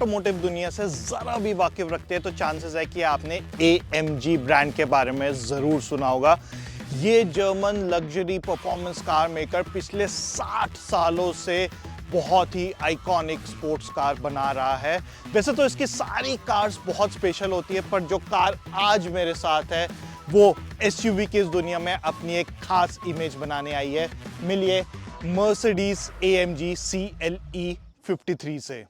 Automotive दुनिया से जरा भी वाकिफ रखते हैं तो चांसेस है कि आपने AMG ब्रांड के बारे में जरूर सुना होगा। ये German luxury performance car maker पिछले 60 सालों से बहुत ही आइकॉनिक स्पोर्ट्स कार बना रहा है। वैसे तो इसकी सारी कार्स बहुत स्पेशल होती है, पर जो कार आज मेरे साथ है वो SUV की इस दुनिया में अपनी एक खास इमेज बनाने आई है। मिलिए मर्सिडीज AMG CLE 53 से।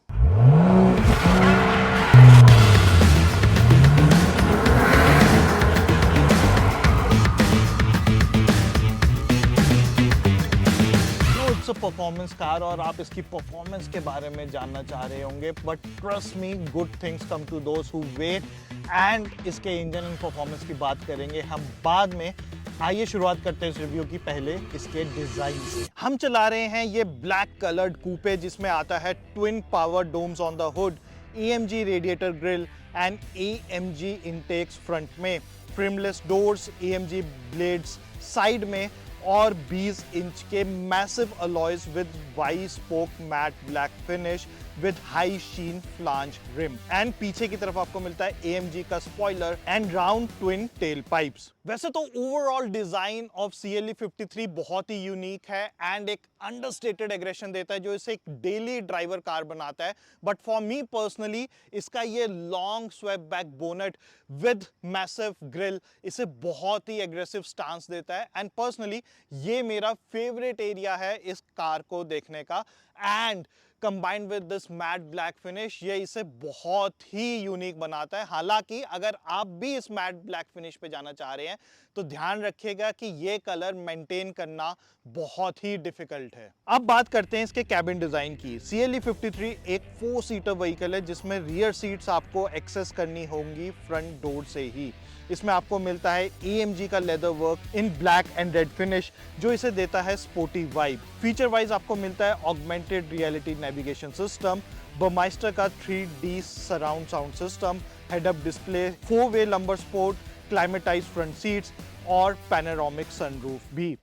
परफॉर्मेंस कार और आप इसकी परफॉर्मेंस के बारे में जानना चाह रहे होंगे, but trust me, good things come to those who wait. And इसके इंजन एंड परफॉर्मेंस की बात करेंगे हम बाद में। आइए शुरुआत करते हैं इस रिव्यू की पहले इसके डिजाइन से। हम चला रहे हैं ये ब्लैक कलर्ड कूपे जिसमें आता है twin power domes on the hood, AMG radiator grille and AMG intakes front में, trimless doors, AMG blades side में और 20 इंच के massive alloys with Y spoke matte black finish with high sheen flange rim. And पीछे की तरफ आपको मिलता है AMG का spoiler and round twin tail pipes. वैसे तो ओवरऑल डिजाइन ऑफ CLE 53 बहुत ही यूनिक है एंड एक अंडरस्टेटेड एग्रेशन देता है जो इसे एक डेली ड्राइवर कार बनाता है। बट फॉर मी पर्सनली इसका ये long swept back bonnet with massive grille इसे बहुत ही एग्रेसिव स्टांस देता है। एंड पर्सनली ये मेरा फेवरेट एरिया है इस कार को देखने का। And combined with this mat black finish ये इसे बहुत ही यूनिक बनाता है। हालांकि अगर आप भी इस मैट ब्लैक फिनिश पे जाना चाह रहे हैं तो ध्यान रखिएगा कि ये कलर मेंटेन करना बहुत ही डिफिकल्ट है। अब बात करते हैं इसके कैबिन डिजाइन की। CLE 53 एक 4 सीटर व्हीकल है जिसमें रियर सीट्स आपको एक्सेस करनी होंगी फ्रंट डोर से ही। इसमें आपको मिलता है AMG का leather work in black and red finish जो इसे देता है स्पोर्टी वाइब। फीचर वाइज आपको मिलता है augmented reality navigation system, Burmester का 3D surround sound system, head up display, 4-वे lumbar support, climatise front seats और पैनोरामिक सनरूफ भी।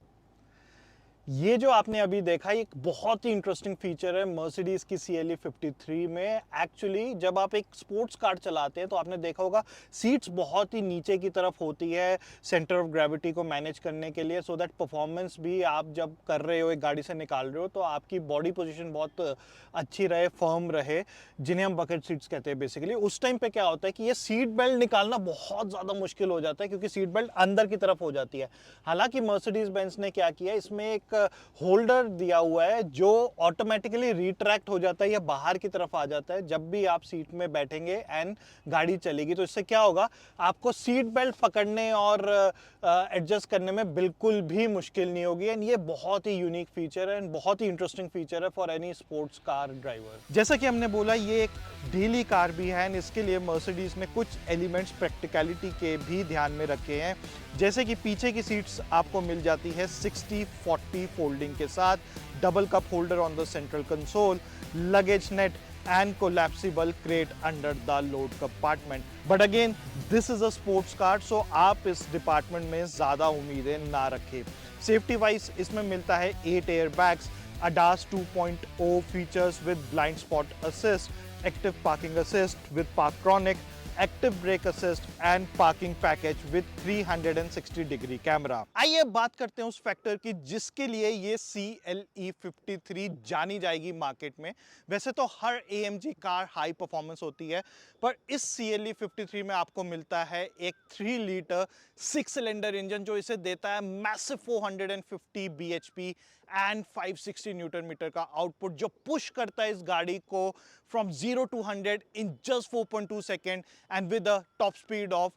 ये जो आपने अभी देखा ये एक बहुत ही इंटरेस्टिंग फीचर है मर्सिडीज की CLE 53 में। एक्चुअली जब आप एक स्पोर्ट्स कार चलाते हैं तो आपने देखा होगा सीट्स बहुत ही नीचे की तरफ होती है सेंटर ऑफ ग्रेविटी को मैनेज करने के लिए, सो दैट परफॉर्मेंस भी आप जब कर रहे हो, एक गाड़ी से निकाल रहे हो तो आपकी बॉडी पोजीशन बहुत अच्छी रहे, फर्म रहे, जिन्हें हम बकेट सीट्स कहते हैं बेसिकली। उस टाइम पे क्या होता है कि ये सीट बेल्ट निकालना बहुत ज़्यादा मुश्किल हो जाता है क्योंकि सीट बेल्ट अंदर की तरफ हो जाती है। हालांकि मर्सिडीज बेंज ने क्या किया, इसमें एक होल्डर दिया हुआ है जो ऑटोमेटिकली रिट्रैक्ट हो जाता है या बाहर की तरफ आ जाता है जब भी आप सीट में बैठेंगे एंड गाड़ी चलेगी। तो इससे क्या होगा, आपको सीट बेल्ट पकड़ने और एडजस्ट करने में बिल्कुल भी मुश्किल नहीं होगी। एंड ये बहुत ही यूनिक फीचर है एंड बहुत ही इंटरेस्टिंग फीचर है for any sports car driver. जैसा कि हमने बोला ये एक डेली कार भी है एंड इसके लिए मर्सिडीज ने कुछ एलिमेंट्स प्रैक्टिकलिटी के भी ध्यान में रखे हैं, जैसे कि पीछे की सीट्स आपको मिल जाती है 60-40 फोल्डिंग के साथ, double cup holder on the central console, luggage net and collapsible crate under the load compartment. But again, this is a sports car, so आप इस डिपार्टमेंट में ज़्यादा उम्मीदें ना रखें। सेफ्टी वाइज इसमें मिलता है 8 air bags, ADAS 2.0 features with blind spot assist, active parking assist with Parktronic, active brake assist and parking package with 360 degree camera. आइए बात करते हैं उस फैक्टर की जिसके लिए ये CLE 53 जानी जाएगी मार्केट में। वैसे तो हर AMG कार हाई परफॉर्मेंस होती है, पर इस CLE 53 में आपको मिलता है एक 3 लीटर 6 सिलेंडर इंजन जो इसे देता है massive 450 bhp and 560 newton metre का आउटपुट, जो पुश करता है इस गाड़ी को from 0 to 100 in just 4.2 second and with a top speed of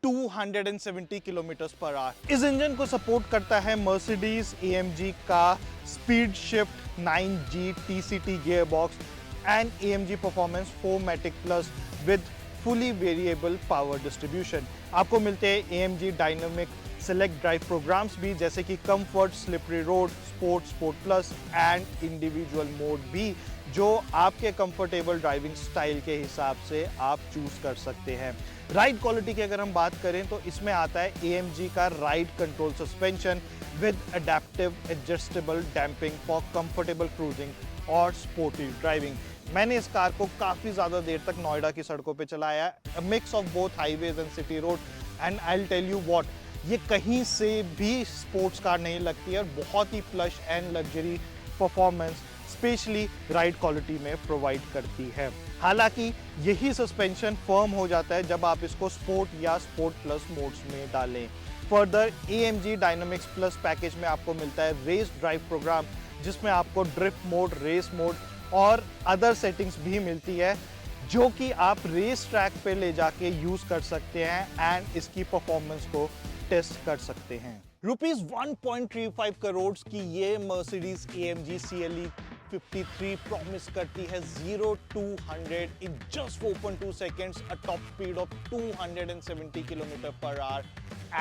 270 kilometre per hour. इस इंजन को सपोर्ट करता है मर्सिडीज AMG का speed shift 9G TCT gear box and AMG performance 4MATIC plus with fully variable power distribution. आपको मिलते हैं AMG dynamic select drive programmes भी, जैसे कि comfort, slippery road, sport, sport plus and individual mode भी, जो आपके कंफर्टेबल ड्राइविंग स्टाइल के हिसाब से आप चूज कर सकते हैं। राइड क्वालिटी की अगर हम बात करें तो इसमें आता है AMG का ride control suspension with adaptive adjustable damping for comfortable cruising और स्पोर्टी ड्राइविंग। मैंने इस कार को काफ़ी ज़्यादा देर तक नोएडा की सड़कों पे चलाया है, mix of both highways and city road, and I will tell you what, ये कहीं से भी स्पोर्ट्स कार नहीं लगती है और बहुत ही plush and luxury performance specially ride quality में प्रोवाइड करती है। हालांकि यही सस्पेंशन फर्म हो जाता है जब आप इसको स्पोर्ट या स्पोर्ट प्लस मोड्स में डालें। Further AMG dynamics plus package में आपको मिलता है रेस ड्राइव प्रोग्राम, जिसमें आपको ड्रिफ्ट मोड, रेस मोड और अदर सेटिंग्स भी मिलती है, जो कि आप रेस ट्रैक पे ले जाके यूज कर सकते हैं एंड इसकी परफॉर्मेंस को टेस्ट कर सकते हैं। रुपीज 1.35 करोड़ की ये मर्सिडीज AMG CLE 53 प्रॉमिस करती है 0 to 100 in just 4.2 seconds, a top speed of 270 km/h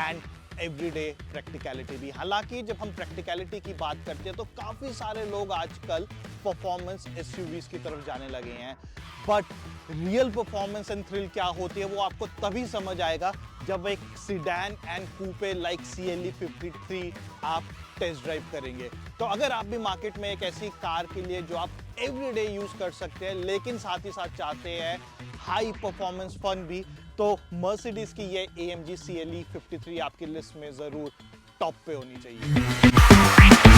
and everyday practicality भी। हालांकि जब हम प्रैक्टिकलिटी की बात करते हैं तो काफ़ी सारे लोग आजकल परफॉर्मेंस SUVs की तरफ जाने लगे हैं, but real performance and thrill क्या होती है वो आपको तभी समझ आएगा जब एक sedan and coupe like CLE 53 आप टेस्ट ड्राइव करेंगे। तो अगर आप भी मार्केट में एक ऐसी कार के लिए जो आप एवरीडे यूज कर सकते हैं लेकिन साथ ही साथ चाहते हैं हाई परफॉर्मेंस फन भी, तो मर्सिडीज की ये AMG CLE 53 आपकी लिस्ट में जरूर टॉप पे होनी चाहिए।